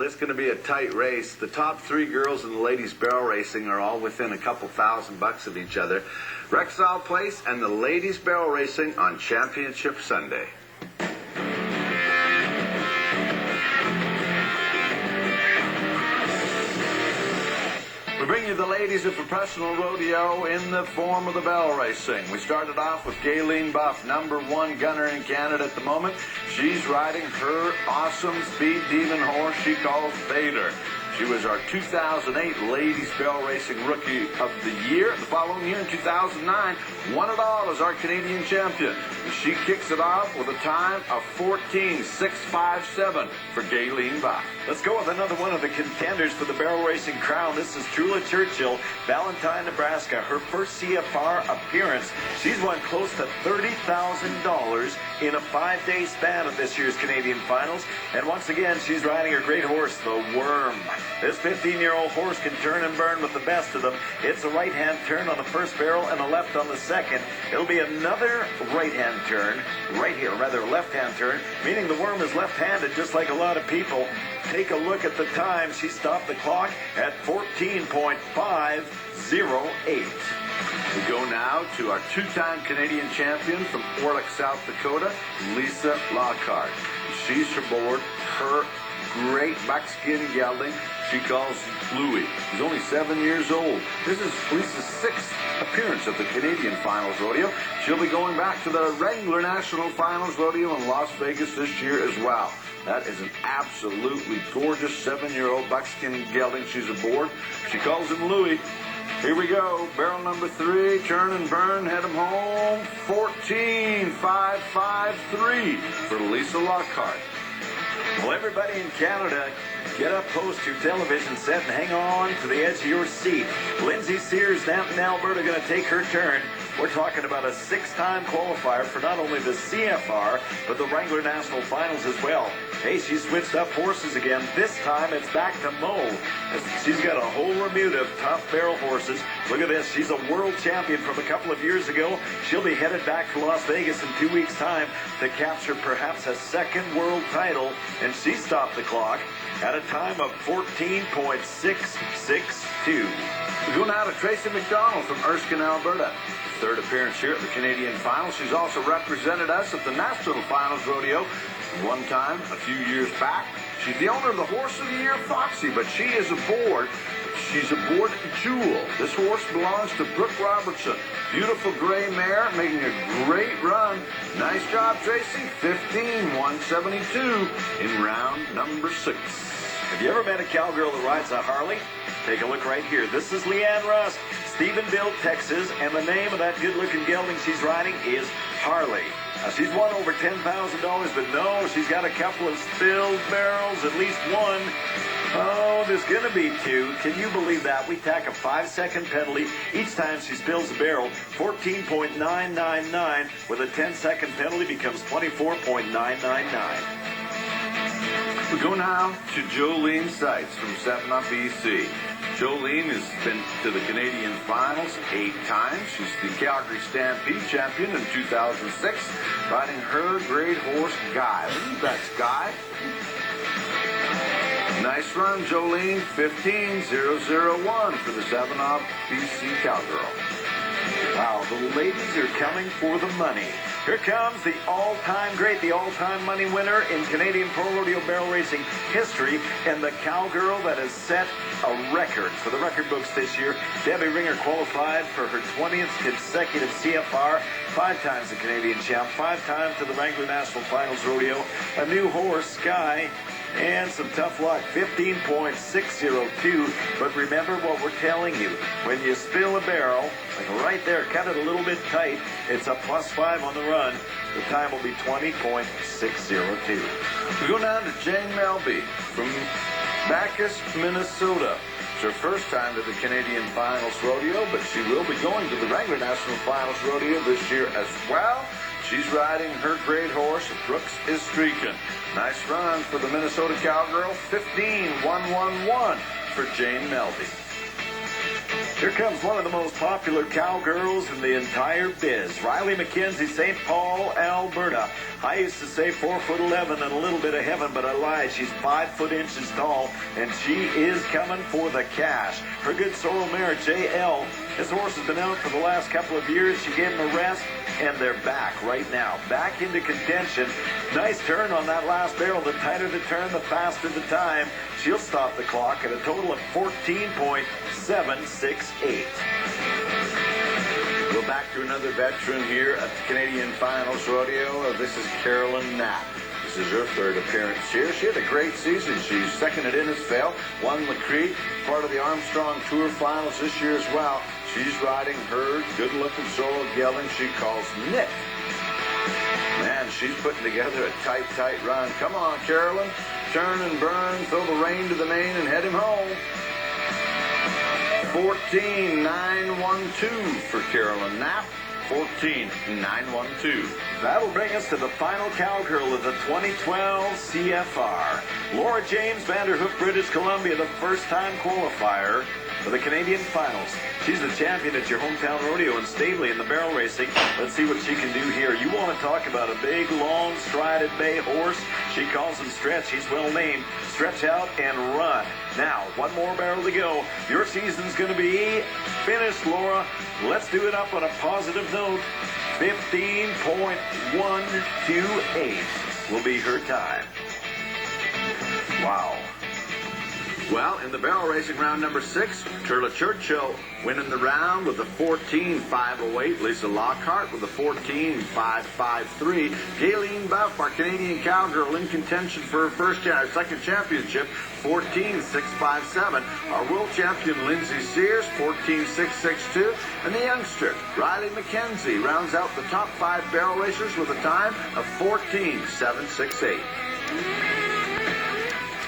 It's going to be a tight race. The top three girls in the ladies barrel racing are all within a couple $1,000 of each other. Rexall Place and the ladies barrel racing on Championship Sunday. We bring you the ladies of professional rodeo in the form of the barrel racing. We started off with Gayleen Buff, #1 gunner in Canada at the moment. She's riding her awesome speed demon horse she calls Vader. She was our 2008 Ladies Barrel Racing Rookie of the Year. The following year, in 2009, won it all as our Canadian champion. She kicks it off with a time of 14.657 for Gayleen Buff. Let's go with another one of the contenders for the barrel racing crown. This is Trula Churchill, Valentine, Nebraska. Her first CFR appearance. She's won close to $30,000 in a 5-day span of this year's Canadian finals. And once again, she's riding her great horse, the Worm. This 15-year-old horse can turn and burn with the best of them. It's a right-hand turn on the first barrel and a left on the second. It'll be another right-hand turn, right here, rather a left-hand turn, meaning the Worm is left-handed just like a lot of people. Take a look at the time. She stopped the clock at 14.508. We go now to our two-time Canadian champion from Orlick, South Dakota, Lisa Lockhart. She's aboard her great buckskin gelding she calls Louie. She's only 7 years old. This is Lisa's 6th appearance at the Canadian Finals Rodeo. She'll be going back to the Wrangler National Finals Rodeo in Las Vegas this year as well. That is an absolutely gorgeous 7-year-old buckskin gelding she's aboard. She calls him Louie. Here we go. Barrel number 3, turn and burn, head him home. 14.553 for Lisa Lockhart. Well, everybody in Canada, get up close to your television set and hang on to the edge of your seat. Lindsay Sears, Hampton, Alberta, going to take her turn. We're talking about a 6-time qualifier for not only the CFR, but the Wrangler National Finals as well. Hey, she switched up horses again. This time it's back to Mo. She's got a whole remude of tough barrel horses. Look at this. She's a world champion from a couple of years ago. She'll be headed back to Las Vegas in 2 weeks' time to capture perhaps a second world title. And she stopped the clock at a time of 14.662. We go now to Tracy McDonald from Erskine, Alberta. 3rd appearance here at the Canadian Finals. She's also represented us at the National Finals Rodeo one time a few years back. She's the owner of the Horse of the Year, Foxy, but she is aboard. She's aboard Jewel. This horse belongs to Brooke Robertson. Beautiful gray mare, making a great run. Nice job, Tracy. 15.172 in round number 6. Have you ever met a cowgirl that rides a Harley? Take a look right here. This is Leanne Rusk, Stephenville, Texas, and the name of that good-looking gelding she's riding is Harley. Now, she's won over $10,000, but no, she's got a couple of spilled barrels, at least one. Oh, there's going to be 2. Can you believe that? We tack a 5-second penalty each time she spills a barrel. 14.999 with a 10-second penalty becomes 24.999. We go now to Jolene Seitz from Sevenop, BC. Jolene has been to the Canadian Finals 8 times. She's the Calgary Stampede champion in 2006, riding her great horse, Guy. That's Guy. Nice run, Jolene. 15.001 for the Sevenop, BC Cowgirl. Wow, the ladies are coming for the money. Here comes the all-time great, the all-time money winner in Canadian Pro Rodeo barrel racing history, and the cowgirl that has set a record for the record books this year. Debbie Ringer qualified for her 20th consecutive CFR, 5 times the Canadian champ, 5 times to the Wrangler National Finals Rodeo. A new horse, Sky, and some tough luck, 15.602. But remember what we're telling you. When you spill a barrel, like right there, cut it a little bit tight, it's a +5 on the run. The time will be 20.602. We go down to Jane Melby from Bacchus, Minnesota. It's her first time to the Canadian Finals Rodeo, but she will be going to the Wrangler National Finals Rodeo this year as well. She's riding her great horse, Brooks is Streaking. Nice run for the Minnesota Cowgirl, 15.111 for Jane Melby. Here comes one of the most popular cowgirls in the entire biz, Riley McKenzie, St. Paul, Alberta. I used to say 4'11" and a little bit of heaven, but I lied. She's 5 foot inches tall, and she is coming for the cash. Her good sorrel mare, JL, this horse has been out for the last couple of years. She gave him a rest, and they're back right now. Back into contention. Nice turn on that last barrel. The tighter the turn, the faster the time. She'll stop the clock at a total of 14.768. Go back to another veteran here at the Canadian Finals Rodeo. This is Carolyn Knapp. This is her third appearance here. She had a great season. She's second at Innisfail, won the Creek, part of the Armstrong Tour Finals this year as well. She's riding her good-looking sorrel gelding she calls Nick. Man, she's putting together a tight run. Come on, Carolyn. Turn and burn, throw the rein to the mane, and head him home. 14.912 for Carolyn Knapp. 14.912. That'll bring us to the final cowgirl of the 2012 CFR. Laura James, Vanderhoof, British Columbia, the first-time qualifier for the Canadian Finals. She's the champion at your hometown rodeo in Stavely in the barrel racing. Let's see what she can do here. You want to talk about a big, long, strided bay horse? She calls him Stretch. He's well named. Stretch out and run. Now, one more barrel to go. Your season's going to be finished, Laura. Let's do it up on a positive note. 15.128 will be her time. Wow. Well, in the barrel racing round number 6, Turla Churchill winning the round with a 14.508. Lisa Lockhart with a 14.553. Gayleen Buff, our Canadian cowgirl, in contention for her second championship, 14.657. Our world champion, Lindsay Sears, 14.662. And the youngster, Riley McKenzie, rounds out the top 5 barrel racers with a time of 14.768.